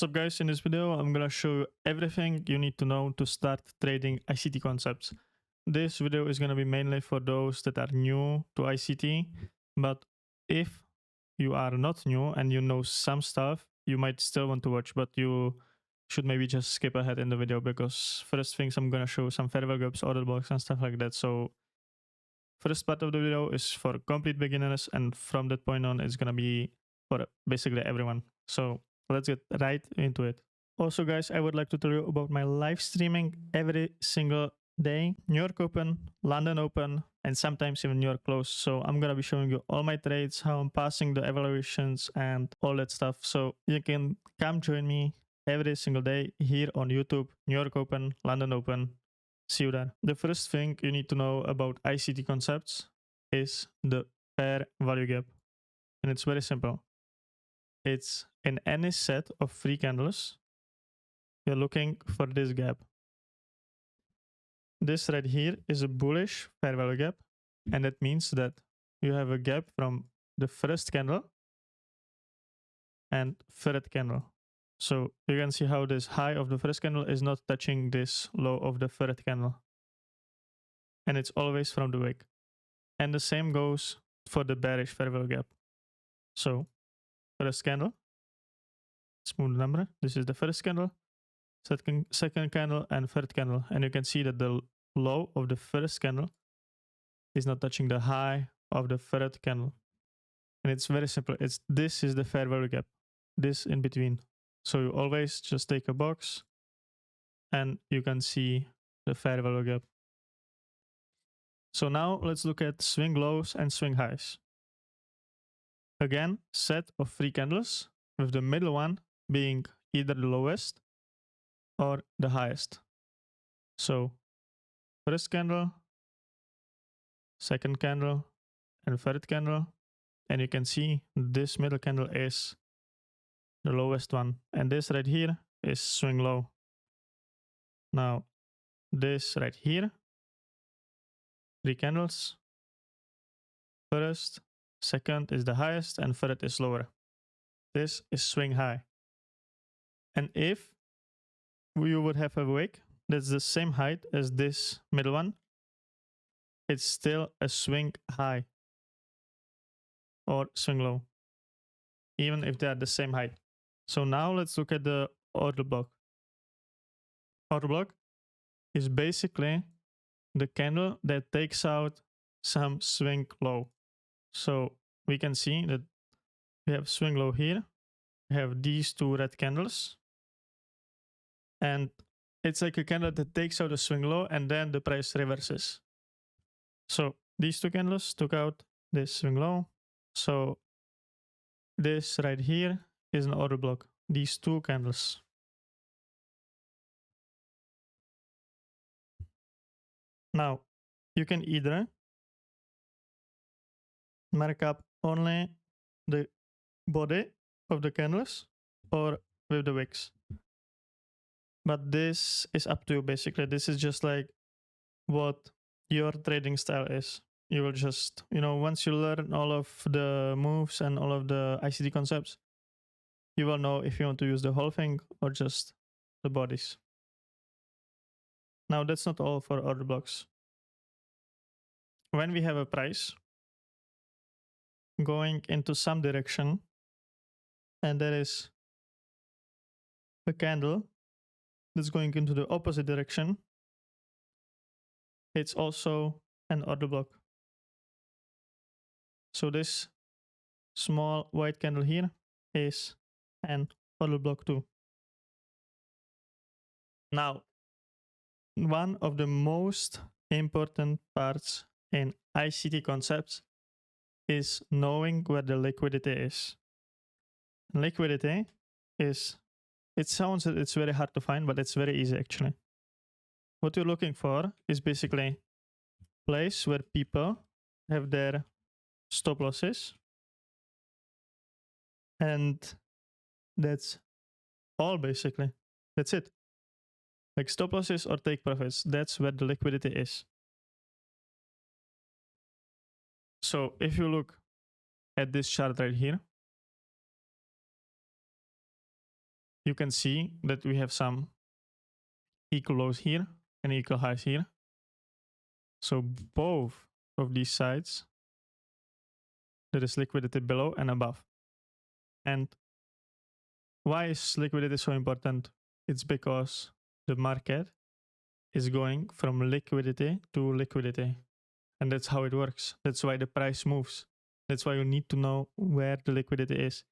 What's up guys, in this video I'm gonna show you everything you need to know to start trading ICT concepts. This video is gonna be mainly for those that are new to ICT, but if you are not new and you know some stuff, you might still want to watch, but you should maybe just skip ahead in the video because first things I'm gonna show some fair value gaps, order blocks and stuff like that. So first part of the video is for complete beginners, and from that point on it's gonna be for basically everyone. So let's get right into it. Also guys, I would like to tell you about my live streaming every single day. New York open, London open, and sometimes even New York close. So I'm gonna be showing you all my trades, how I'm passing the evaluations and all that stuff. So you can come join me every single day here on YouTube. New York open, London open. See you there. The first thing you need to know about ICT concepts is the fair value gap. And it's very simple. It's in any set of 3 candles, you're looking for this gap. This right here is a bullish fair value gap, and that means that you have a gap from the first candle and third candle. So you can see how this high of the first candle is not touching this low of the third candle. And it's always from the wick. And the same goes for the bearish fair value gap. So first candle, let's move the number. This is the first candle, second candle, and third candle. And you can see that the low of the first candle is not touching the high of the third candle. And it's very simple. This is the fair value gap, this in between. So you always just take a box and you can see the fair value gap. So now let's look at swing lows and swing highs. Again, set of 3 candles with the middle one being either the lowest or the highest. So first candle, second candle, and third candle. And you can see this middle candle is the lowest one. And this right here is swing low. Now this right here, 3 candles. First, second is the highest, and third is lower. This is swing high. And if you would have a wick that's the same height as this middle one, it's still a swing high or swing low, even if they are the same height. So now let's look at the order block. Order block is basically the candle that takes out some swing low. So we can see that we have swing low here. We have these 2 red candles. And it's like a candle that takes out a swing low and then the price reverses. So these 2 candles took out this swing low. So this right here is an order block. These 2 candles. Now you can either mark up only the body of the candles or with the wicks. But this is up to you basically. This is just like what your trading style is. You will just, once you learn all of the moves and all of the ICT concepts, you will know if you want to use the whole thing or just the bodies. Now that's not all for order blocks. When we have a price going into some direction and there is a candle that's going into the opposite direction, it's also an order block. So this small white candle here is an order block too. Now, one of the most important parts in ICT concepts is knowing where the liquidity is. Liquidity is, it sounds that it's very hard to find, but it's very easy actually. What you're looking for is basically a place where people have their stop losses. And that's all basically. That's it. Like stop losses or take profits. That's where the liquidity is. So if you look at this chart right here, you can see that we have some equal lows here and equal highs here. So both of these sides, there is liquidity below and above. And why is liquidity so important? It's because the market is going from liquidity to liquidity. And that's how it works. That's why the price moves. That's why you need to know where the liquidity is.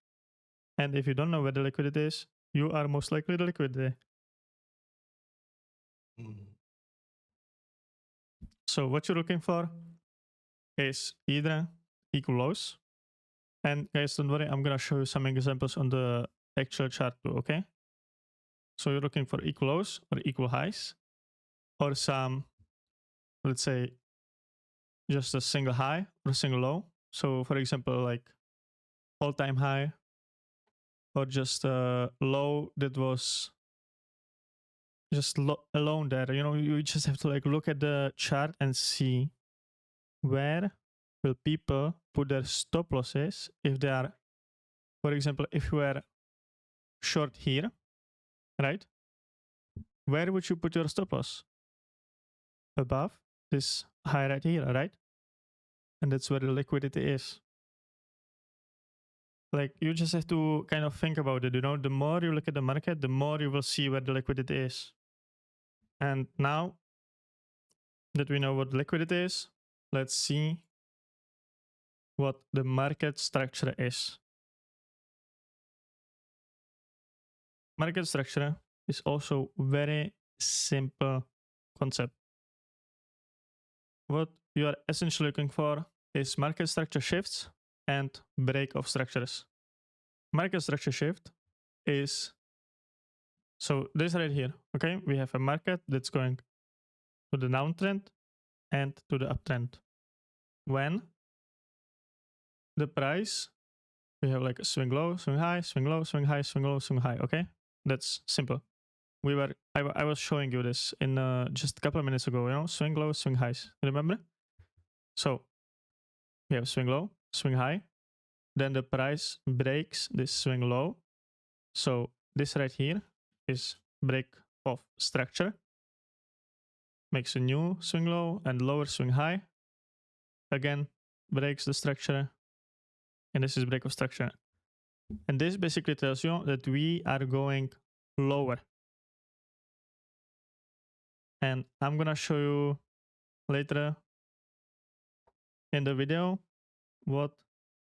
And if you don't know where the liquidity is, you are most likely the liquidity. So what you're looking for is either equal lows. And guys, don't worry, I'm gonna show you some examples on the actual chart too, okay? So you're looking for equal lows or equal highs, or some, let's say, just a single high or a single low. So for example, like all-time high, or just a low that was just alone there. You know, you just have to like look at the chart and see where will people put their stop losses if they are, for example, if you were short here, right? Where would you put your stop loss? Above this high right here, right? And that's where the liquidity is. Like, you just have to kind of think about it, you know? The more you look at the market, the more you will see where the liquidity is. And now that we know what liquidity is, let's see what the market structure is. Market structure is also very simple concept. What you are essentially looking for is market structure shifts and break of structures. Market structure shift is, so this right here, okay? We have a market that's going to the downtrend and to the uptrend. When the price, we have like a swing low, swing high, swing low, swing high, swing low, swing high, okay? That's simple. I was showing you this in just a couple of minutes ago, you know, swing low, swing highs, remember? So we have swing low, swing high, then the price breaks this swing low. So this right here is break of structure, makes a new swing low and lower swing high, again breaks the structure, and this is break of structure. And this basically tells you that we are going lower. And I'm gonna show you later in the video what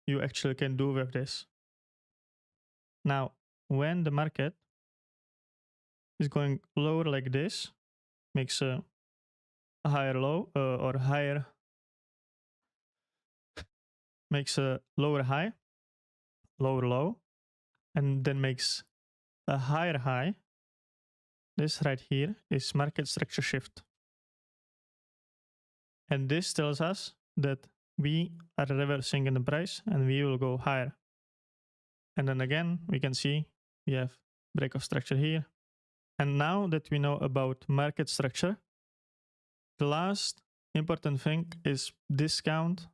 you actually can do with this. Now, when the market is going lower like this, makes a higher low or higher, makes a lower high, lower low, and then makes a higher high. This right here is market structure shift. And this tells us that we are reversing in the price and we will go higher. And then again, we can see we have break of structure here. And now that we know about market structure, the last important thing is discount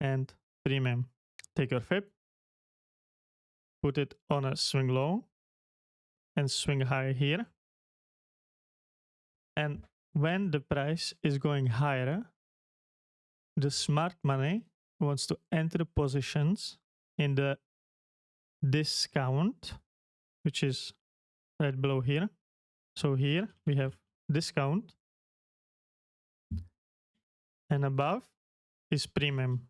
and premium. Take your fib, put it on a swing low and swing high here. And when the price is going higher, the smart money wants to enter positions in the discount, which is right below here. So here we have discount, and above is premium.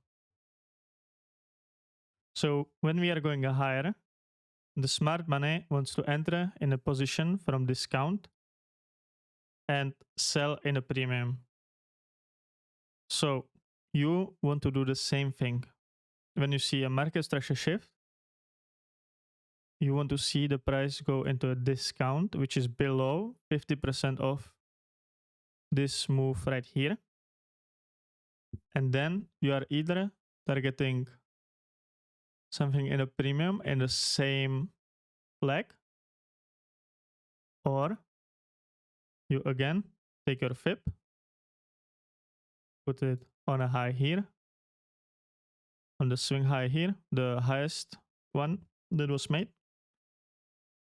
So when we are going higher, the smart money wants to enter in a position from discount and sell in a premium. So you want to do the same thing. When you see a market structure shift, you want to see the price go into a discount, which is below 50% of this move right here. And then you are either targeting something in a premium in the same leg, or you again take your fib, put it on a high here, on the swing high here, the highest one that was made,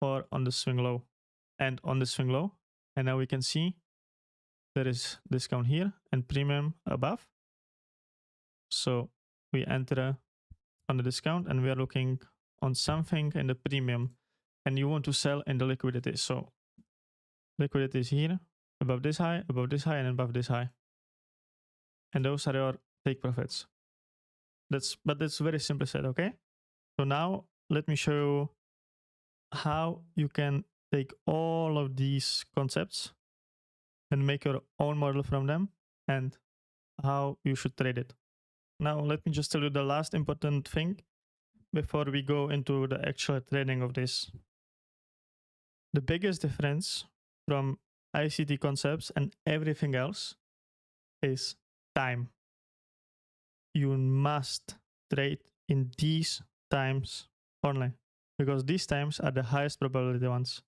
or on the swing low and on the swing low. And now we can see there is discount here and premium above. So we enter on the discount and we are looking on something in the premium and you want to sell in the liquidity. So liquidity is here, above this high, and above this high. And those are your take profits. But that's very simply said, okay? So now let me show you how you can take all of these concepts and make your own model from them and how you should trade it. Now, let me just tell you the last important thing before we go into the actual trading of this. The biggest difference from ICT concepts and everything else is time. You must trade in these times only because these times are the highest probability ones.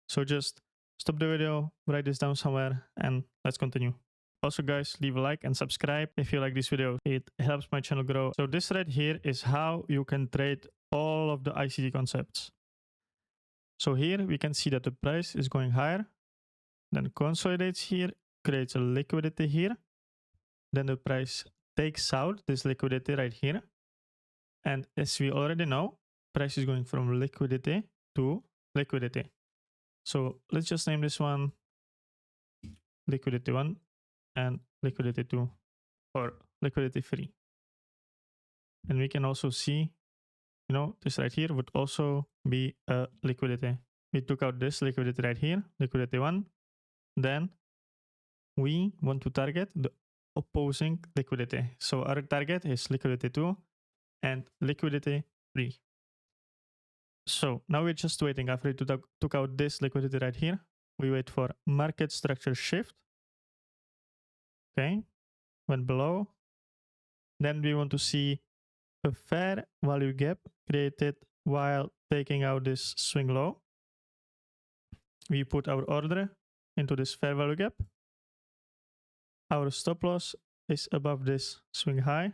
So just stop the video, write this down somewhere, and let's continue. Also, guys, leave a like and subscribe if you like this video. It helps my channel grow. So this right here is how you can trade all of the ICT concepts. So here we can see that the price is going higher, then consolidates here, creates a liquidity here. Then the price takes out this liquidity right here. And as we already know, price is going from liquidity to liquidity. So let's just name this one liquidity 1 and liquidity 2 or liquidity 3. And we can also see, you know, this right here would also be a liquidity. We took out this liquidity right here, liquidity 1. Then we want to target the opposing liquidity. So our target is liquidity 2 and liquidity 3. So now we're just waiting after we took out this liquidity right here. We wait for market structure shift. Okay, went below. Then we want to see a fair value gap created while taking out this swing low. We put our order into this fair value gap. Our stop loss is above this swing high,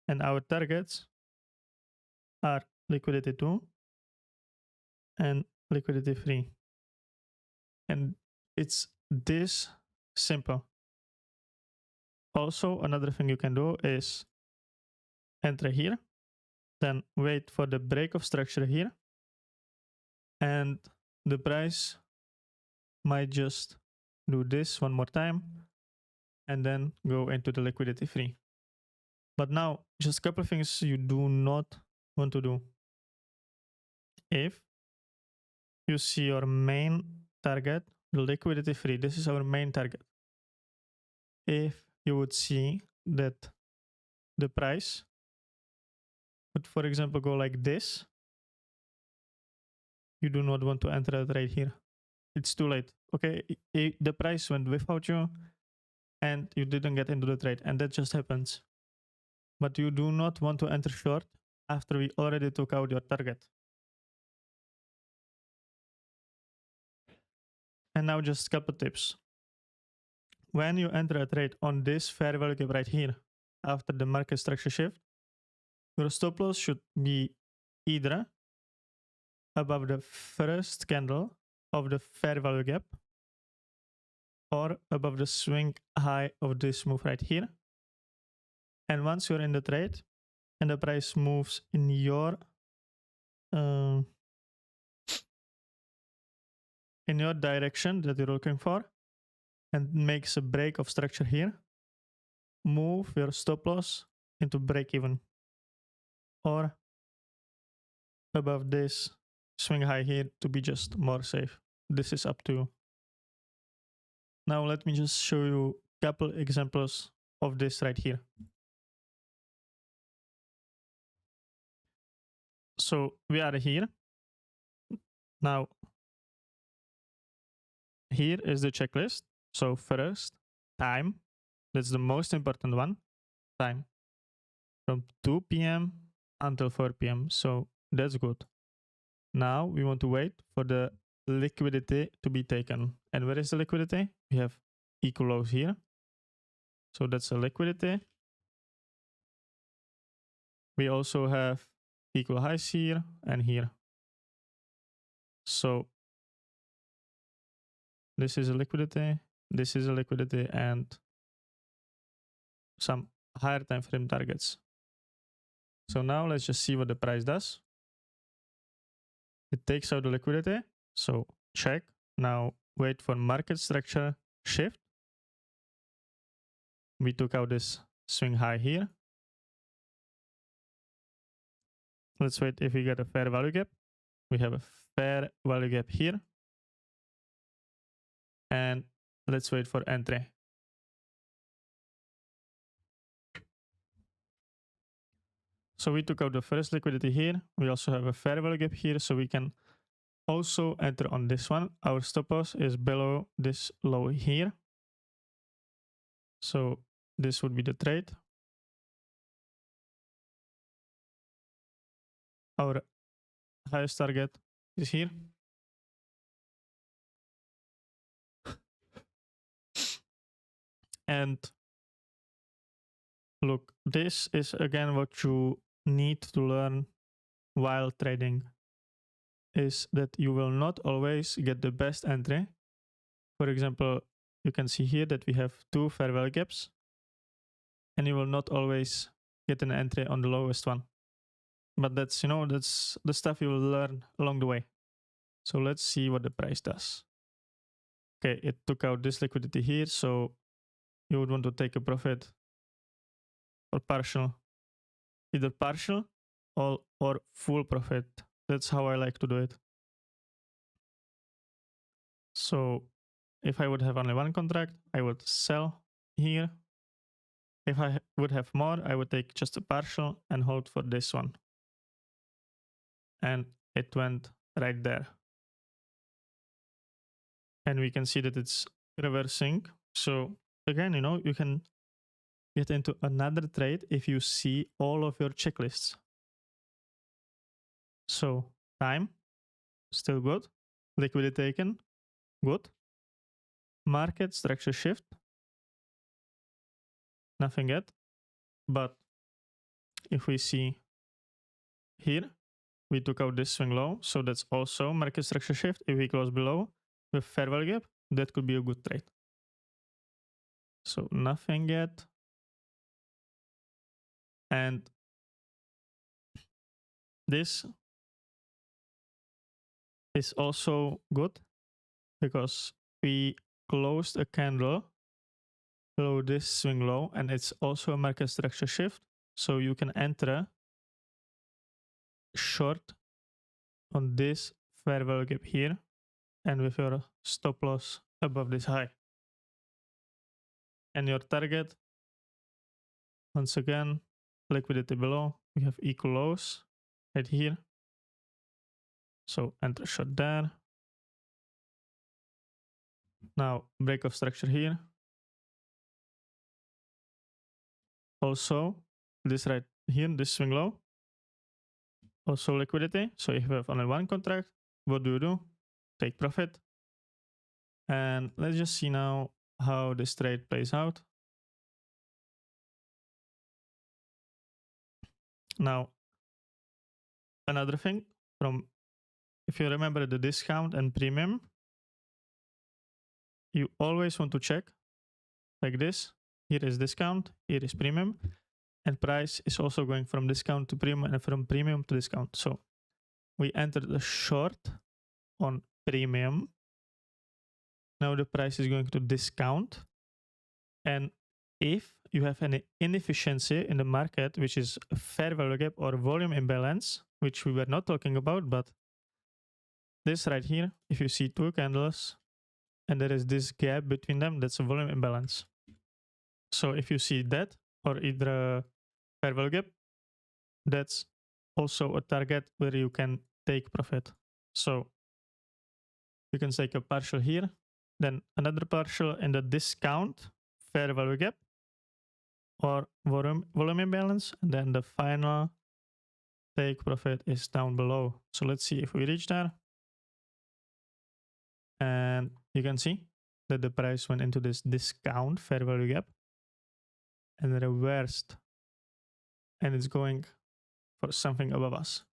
and our targets are liquidity 2 and liquidity 3. And it's this simple. Also, another thing you can do is enter here, then wait for the break of structure here, and the price might just do this one more time and then go into the liquidity 3. But now, just a couple of things you do not want to do. If you see your main target, the liquidity 3, this is our main target. If you would see that the price would, for example, go like this, you do not want to enter it right here. It's too late. Okay, the price went without you and you didn't get into the trade, and that just happens. But you do not want to enter short after we already took out your target. And now just a couple tips. When you enter a trade on this fair value gap right here, after the market structure shift, your stop loss should be either above the first candle of the fair value gap or above the swing high of this move right here. And once you're in the trade and the price moves in your direction that you're looking for and makes a break of structure here, move your stop loss into break even or above this swing high here to be just more safe. This is up to you. Now let me just show you a couple examples of this right here. So we are here. Now here is the checklist. So first, time. That's the most important one. Time. From 2 p.m. until 4 p.m. So that's good. Now we want to wait for the liquidity to be taken. And where is the liquidity? We have equal lows here. So that's a liquidity. We also have equal highs here and here. So this is a liquidity, this is a liquidity, and some higher time frame targets. So now let's just see what the price does. It takes out the liquidity, so check. Now wait for market structure shift. We took out this swing high here. Let's wait if we get a fair value gap. We have a fair value gap here. And let's wait for entry. So we took out the first liquidity here. We also have a fair value gap here, so we can also enter on this one. Our stop loss is below this low here. So this would be the trade. Our highest target is here. And look, this is again what you need to learn while trading, is that you will not always get the best entry. For example, you can see here that we have two fair value gaps, and you will not always get an entry on the lowest one. But that's, you know, that's the stuff you will learn along the way. So let's see what the price does. Okay, it took out this liquidity here, so you would want to take a profit or partial, either partial or full profit. That's how I like to do it. So if I would have only one contract, I would sell here. If I would have more, I would take just a partial and hold for this one. And it went right there. And we can see that it's reversing. So again, you know, you can get into another trade if you see all of your checklists. So time, still good. Liquidity taken, good. Market structure shift, nothing yet. But if we see here, we took out this swing low, so that's also market structure shift. If we close below with fair value gap, that could be a good trade. So nothing yet. And this is also good because we closed a candle below this swing low, and it's also a market structure shift. So you can enter short on this fair value gap here and with your stop loss above this high. And your target, once again, liquidity below. We have equal lows right here. So enter short there. Now break of structure here. Also this right here, this swing low. Also liquidity. So if you have only one contract, what do? Take profit. And let's just see now how this trade plays out. Now, another thing, from if you remember the discount and premium, you always want to check like this. Here is discount, here is premium, and price is also going from discount to premium and from premium to discount. So we entered a short on premium. Now the price is going to discount. And if you have any inefficiency in the market, which is a fair value gap or volume imbalance, which we were not talking about, but this right here, if you see two candles and there is this gap between them, that's a volume imbalance. So if you see that, or either a fair value gap, that's also a target where you can take profit. So you can take a partial here, then another partial in the discount fair value gap or volume imbalance, and then the final take profit is down below. So let's see if we reach there. And you can see that the price went into this discount fair value gap and reversed, and it's going for something above us.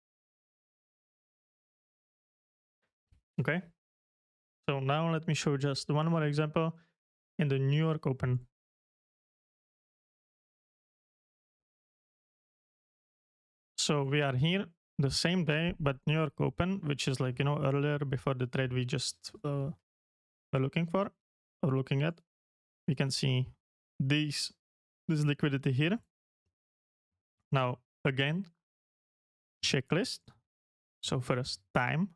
Okay. So now let me show just one more example in the New York Open. So we are here the same day, but New York Open, which is like, earlier before the trade we just were looking for or looking at, we can see this liquidity here. Now, again, checklist. So first, time.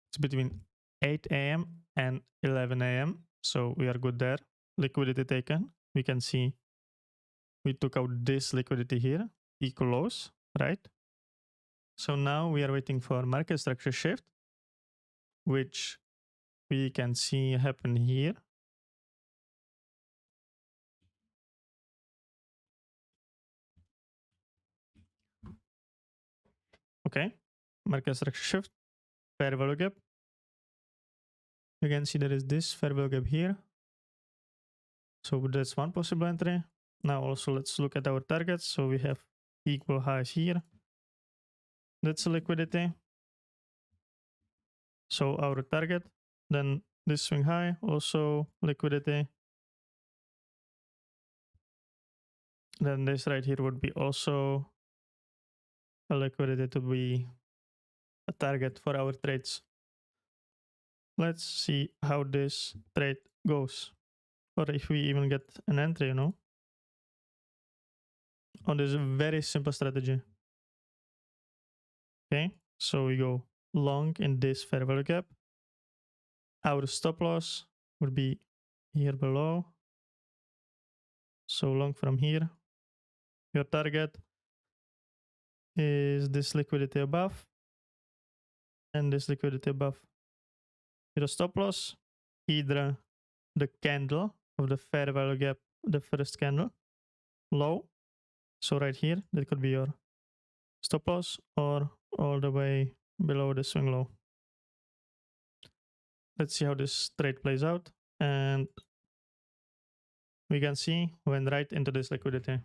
It's between 8 a.m. and 11 a.m. So we are good there. Liquidity taken. We can see we took out this liquidity here, equal lows, right? So now we are waiting for market structure shift, which we can see happen here. Okay, market structure shift, fair value gap. You can see there is this fair value gap here. So that's one possible entry. Now also let's look at our targets. So we have equal highs here. That's liquidity. So our target, then this swing high, also liquidity. Then this right here would be also a liquidity to be a target for our trades. Let's see how this trade goes, or if we even get an entry, on this very simple strategy. Okay, so we go long in this fair value gap. Our stop loss would be here below. So long from here. Your target is this liquidity above and this liquidity above. Your stop loss, either the candle of the fair value gap, the first candle, low. So right here, that could be your stop loss, or all the way below the swing low. Let's see how this trade plays out. And we can see went right into this liquidity.